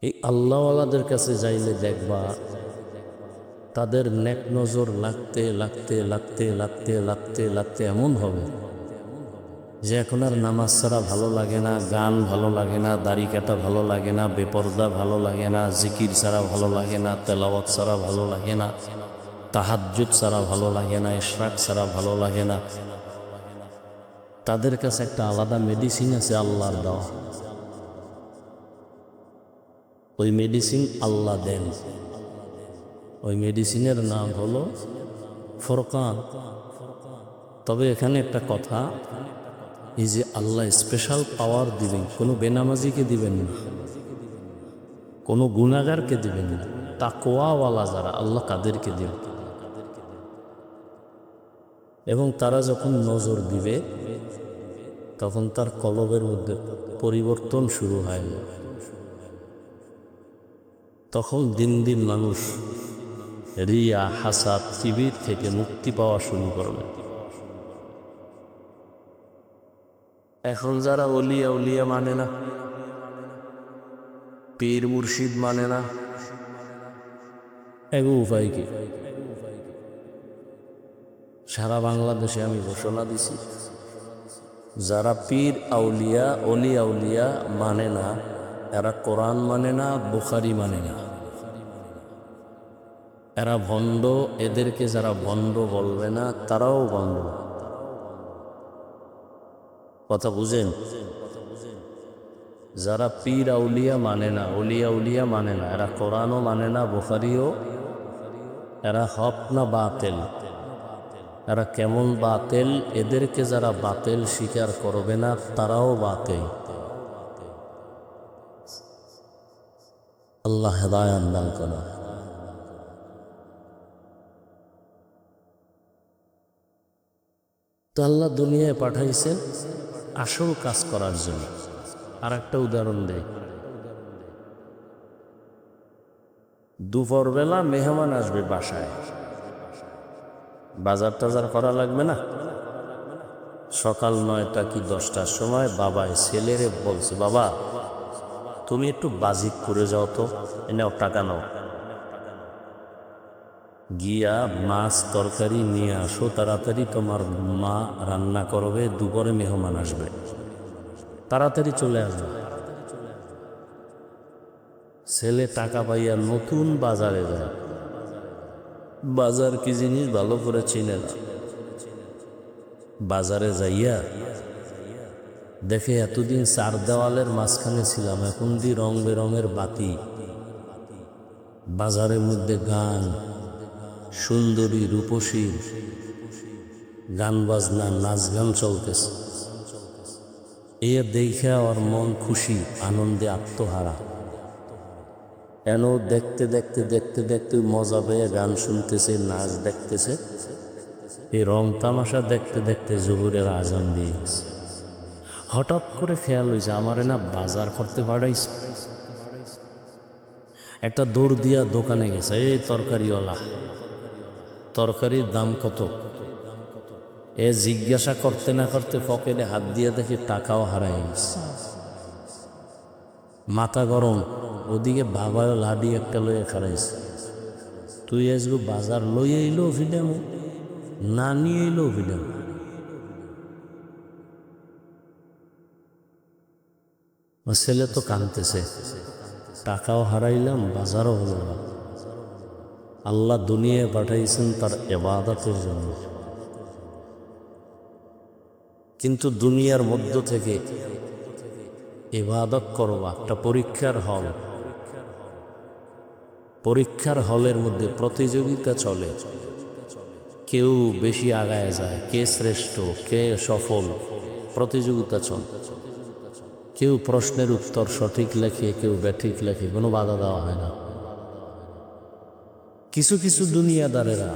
এই আল্লাহওয়ালাদের কাছে যাইলে দেখবা তাদের নেক নজর লাগতে লাগতে লাগতে লাগতে লাগতে লাগতে এমন হবে যে এখন আর নামাজ ছাড়া ভালো লাগে না, গান ভালো লাগে না, দাড়ি কাটা ভালো লাগে না, বেপরদা ভালো লাগে না, জিকির ছাড়া ভালো লাগে না, তেলাওয়াত ছাড়া ভালো লাগে না, তাহাজ্জুদ ছাড়া ভালো লাগে না, ইশরাক ছাড়া ভালো লাগে না। তাদের কাছে একটা আলাদা মেডিসিন আছে আল্লাহর দেওয়া। ওই মেডিসিন আল্লাহ দেন। ওই মেডিসিনের নাম হলো ফুরকান। তবে এখানে একটা কথা, এই যে আল্লাহ স্পেশাল পাওয়ার দিবেন, কোনো বেনামাজিকে দিবেন না, কোনো গুনাহগারকে দিবেন না, তাকওয়াওয়ালা যারা আল্লাহ তাদেরকে দিবেন। এবং তারা যখন নজর দিবে তখন তার কলবের মধ্যে পরিবর্তন শুরু হয়। তখন দিন দিন মানুষ রিয়া, হাসাদ, কিবির থেকে মুক্তি পাওয়া শুরু করবে। এখন যারা ওলিয়া উলিয়া মানে না, পীর মুর্শিদ মানে না, এগো উপায় কি? সারা বাংলাদেশে আমি ঘোষণা দিছি, যারা পীর আউলিয়া অলি আউলিয়া মানে না, এরা কোরআন মানে না, বুখারি মানে না, এরা ভণ্ড। এদেরকে যারা ভণ্ড বলবে না তারাও ভণ্ড। কথা বুঝেন? যারা পীর আউলিয়া মানে না, অলিয়া উলিয়া মানে না, এরা কোরআনও মানে না, বুখারিও, এরা হক না বাতেল? এরা কেমন বাতেল? এদেরকে যারা বাতেল স্বীকার করবে না তারাও বাতেল। আল্লাহ হেদায়াত দান করেন। তো আল্লাহ দুনিয়ায় পাঠাইছেন আসল কাজ করার জন্য। আর একটা উদাহরণ দেয়, দুপুরবেলা মেহমান আসবে বাসায়, বাজার টাজার করা লাগবে না? সকাল 9টা কি 10টার সময় বাবায় ছেলেরে বলছে, বাবা তুমি একটু বাজিক করে যাও তো, এনে টাকা নাও, গিয়া মাছ তরকারি নিয়ে আসো তাড়াতাড়ি, তোমার মা রান্না করবে, দুপুরে মেহমান আসবে, তাড়াতাড়ি চলে আসবে। ছেলে টাকা পাইয়া নতুন বাজারে যায়, বাজার কি জিনিস ভালো করে চিনে না। বাজারে যাইয়া দেখে এতদিন চার দেওয়ালের মাঝখানে ছিলাম, এখন দি রং বেরঙের বাতি, বাজারের মধ্যে গান, সুন্দরী রূপসীর গান বাজনা, নাচ গান চলতেছে। এ দেখে ওর মন খুশি, আনন্দে আত্মহারা। এন দেখতে দেখতে দেখতে দেখতে মজা পেয়ে গান শুনতেছে, নাচ দেখতেছে। এই রং তামাশা দেখতে দেখতে জোহরের আজান দিয়ে গেছে। হঠাৎ করে খেয়াল হয়েছে, আমারে না বাজার করতে পারাইছে। একটা দৌড় দিয়া দোকানে গেছে, এই তরকারিওয়ালা, তরকারির দাম কত? এ জিজ্ঞাসা করতে না করতে পকেটে হাত দিয়ে দেখি টাকাও হারাই গেছে। মাথা গরম, ওদিকে বাবাও লাডি একটা লইয়া খারাইছে। তুই আজগু বাজার লইয়া এলো ফিডাম, না নিয়ে এলো ফিডাম। ছেলে তো কাঁদতেছে, টাকাও হারাইলাম, বাজারও হলো না। আল্লাহ দুনিয়ায় পাঠাইছেন তার ইবাদতের জন্য, কিন্তু দুনিয়ার মধ্য থেকে ইবাদত করবা একটা পরীক্ষার হল। পরীক্ষার হলের মধ্যে প্রতিযোগিতা চলে, কেউ বেশি আগায় যায়, কে শ্রেষ্ঠ, কে সফল, প্রতিযোগিতা চলে। কেউ প্রশ্নের উত্তর সঠিক লেখে, কেউ ব্যাঠিক লেখে, কোনো বাধা দেওয়া হয় না। কিছু কিছু দুনিয়াদারেরা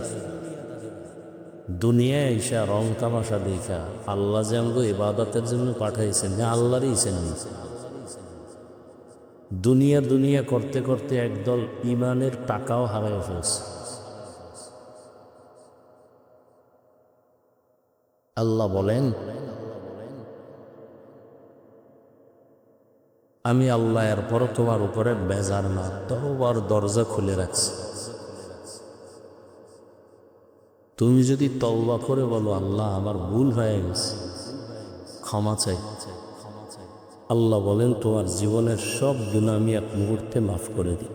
দুনিয়ায় এসা রং তামাশা দেখা আল্লাহ যে আমাকে ইবাদতের জন্য পাঠাইছেন, আল্লাহরই ইচ্ছেন। দুনিয়া দুনিয়া করতে করতে একদল ইমানের টাকাও হারায় ফেলছে। আল্লাহ বলেন, আমি আল্লাহ এরপরও তোমার উপরে বেজার না, তওবার দরজা খুলে রাখছি। তুমি যদি তওবা করে বলো আল্লাহ আমার ভুল হয়ে গেছে, ক্ষমা চাই, আল্লাহ বলেন তোমার জীবনের সব গুনাহ আমি এক মুহূর্তে মাফ করে দিই।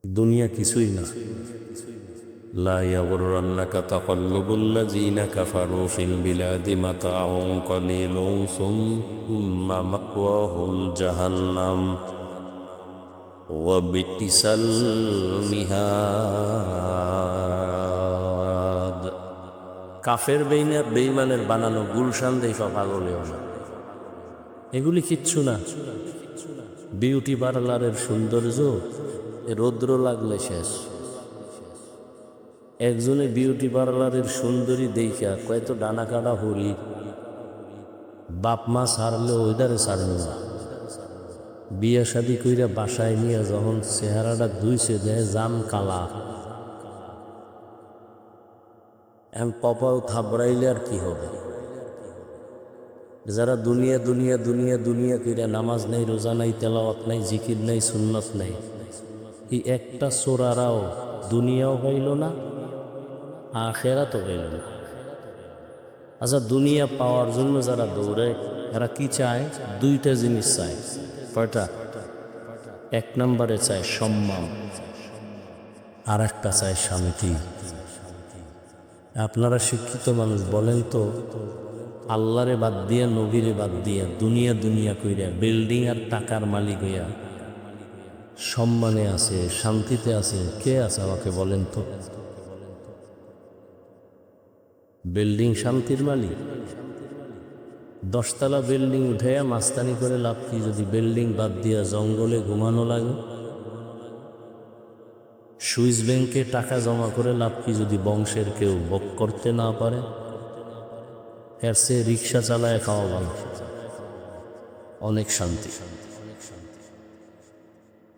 দুনিয়া কিছুই না। লা ইয়াগুররান্নাকা তাকাল্লুবুল্লাযীনা কাফারু ফিল বিলাদি মাতাউন কলিলুন সুম্মা মাওয়াহুম জাহান্নাম ওয়া বি'সাল মিহাদ। কাফের বেঈমানের বানানো গুলশান দেখা পাগলেও না, এগুলি কিচ্ছু না। বিউটি পার্লারের সৌন্দর্য রৌদ্র লাগলে শেষ। একজনে বিউটি পার্লারের সুন্দরী দেখা কয়তো ডানা কাটা হরি, বাপ মা ছাড়লে ওইদারে ছাড়ল না। বিয়া শাদি কইরা বাসায় নিয়ে যখন চেহারাটা ধুইছে দেয় জাম কালা, এম কপাল থাবড়াইলে আর কি হবে? যারা দুনিয়া দুনিয়া দুনিয়া দুনিয়া কইরা নামাজ নাই, রোজা নাই, তেলাওয়াত নাই, জিকির নাই, সুন্নত নাই, এই একটা চোরারাও দুনিয়াও পাইল না, আখেরাতও পাইল না। আচ্ছা, দুনিয়া পাওয়ার জন্য যারা দৌড়ে এরা কি চায়? দুইটা জিনিস চায়। কয়টা? এক নম্বরে চায় সম্মান, আর একটা চায় শান্তি। আপনারা শিক্ষিত মানুষ, বলেন তো আল্লাহরে বাদ দিয়া, নবীরে বাদ দিয়া, দুনিয়া দুনিয়া কইরা, বিল্ডিং আর টাকার মালিক হইয়া সম্মানে আছে, শান্তিতে আছে, কে আছে আমাকে বলেন তো? বিল্ডিং শান্তির মালিক? 10 তলা বিল্ডিং উঠাইয়া মাস্তানি করে লাভ কি যদি বিল্ডিং বাদ দিয়া জঙ্গলে ঘুমানো লাগে? সুইস ব্যাংকে টাকা জমা করে লাভ কি যদি বংশের কেউ ভোগ করতে না পারে? এর চেয়ে রিক্সা চালায় খাওয়া ভালো, অনেক শান্তি।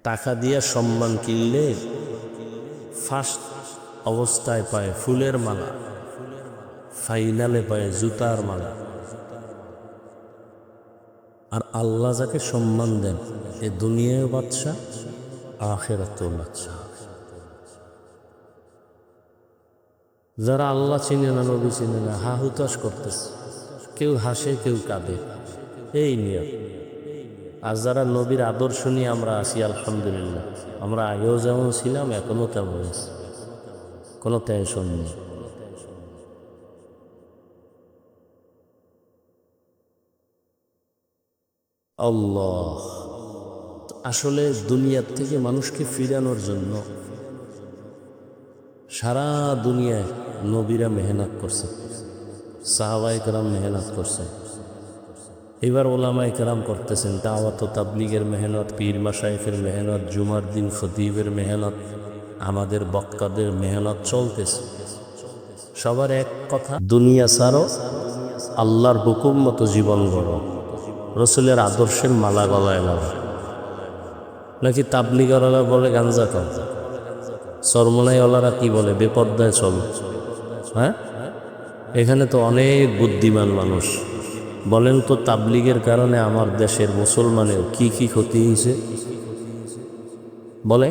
টাকা দিয়া সম্মান কিনলে ফার্স্ট অবস্থায় পায় ফুলের মালা, ফাইনালে পায় জুতার মালা। আর আল্লাহ যাকে সম্মান দেন এ দুনিয়ায় বাদশা, আখিরাতেও বাদশা। যারা আল্লাহ চিনে না, নবী চিনে না, হা হুতাশ করতেছে, কেউ হাসে কেউ কাঁদে, এই নিয়ম। আর যারা নবীর আদর্শ নিয়ে আমরা আছি, আলহামদুলিল্লাহ, আমরা আগেও যেমন ছিলাম এখনও তেমন আছি, কোনো টেনশন নেই। আল্লাহ আসলে দুনিয়ার থেকে মানুষকে ফিরানোর জন্য সারা দুনিয়ায় নবীরা মেহনত করছে, সাহাবায়ে কেরাম মেহনত করছে, এবার ওলামায়ে কেরাম করতেছেন, দাওয়াত ও তাবলীগের মেহনত, পীর মাশায়েখের মেহনত, জুমার দিন খতিবের মেহনত, আমাদের বক্তাদের মেহনত চলতেছে। সবার এক কথা, দুনিয়া ছাড়ো, আল্লাহর হুকুম মতো জীবন গড়ো, রসুলের আদর্শের মালা গলায় লাগো। নাকি তাবলীগওয়ালারা বলে গাঞ্জা খাও, চরমনাইওয়ালারা কি বলে বেপর্দায় চলো। হ্যাঁ, এখানে তো অনেক বুদ্ধিমান মানুষ। বলেন তো তাবলীগের কারণে আমার দেশের মুসলমানের কি কি ক্ষতি হয়েছে? বলে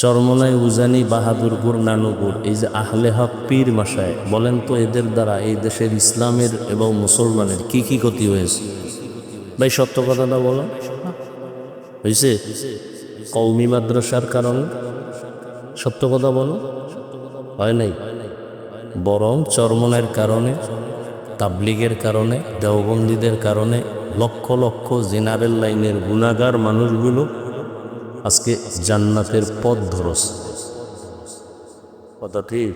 চরমনাই, উজানি, বাহাদুরপুর, নানুপুর, এই যে আহলে হক পীর মাশায়েখ, বলেন তো এদের দ্বারা এই দেশের ইসলামের এবং মুসলমানের কি কি ক্ষতি হয়েছে? ভাই সত্য কথাটা বলো, হয়েছে? কওমি মাদ্রাসার কারণে, সত্য কথা বলো, হয় নাই? বরং চরমনাইয়ের কারণে, তাবলীগের কারণে, দেওবন্দীদের কারণে লক্ষ লক্ষ জেনারেল লাইনের গুনাহগার মানুষগুলো আজকে জান্নাতের পথ ধরছে। কথা ঠিক?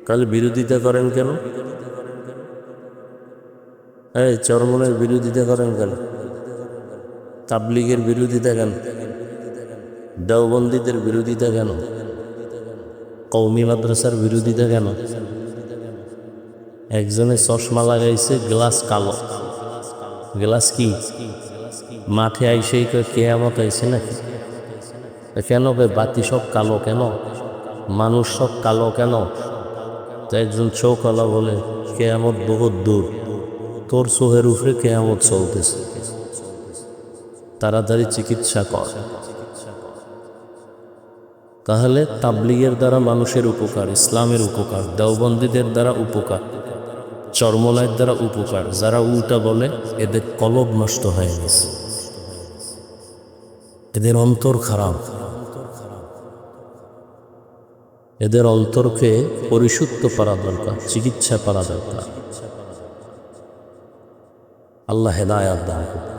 কাল বিরোধিতা করেন কেন? এই চরমনের বিরোধিতা করেন কেন? তাবলীগের বিরোধিতা কেন? দেওবন্দীদের বিরোধিতা কেন? কওমি মাদ্রাসার বিরোধিতা কেন? একজনে চশমা লাগাইছে, গ্লাস কালো। গ্লাস কি? মাঠে আইসেই কেয়ামত আইছে নাকি? কেন বাতি সব কালো কেন? মানুষ সব কালো কেন? তো একজন চোখওয়ালা বলে, কেয়ামত বহুত দূর, তোর চোখের উপরে কেয়ামত চলতেছে, তাড়াতাড়ি চিকিৎসা কর। তাহলে তাবলিগের দ্বারা মানুষের উপকার, ইসলামের উপকার, দেওবন্দীদের দ্বারা উপকার, চরমলাইয়ের দ্বারা উপকার। যারা উল্টা বলে এদের কলব নষ্ট হয়ে গেছে, এদের অন্তর খারাপ। এদের অন্তরকে পরিশুদ্ধ করা দরকার, চিকিৎসা করা দরকার। আল্লাহ হেদায়াত দান করুন।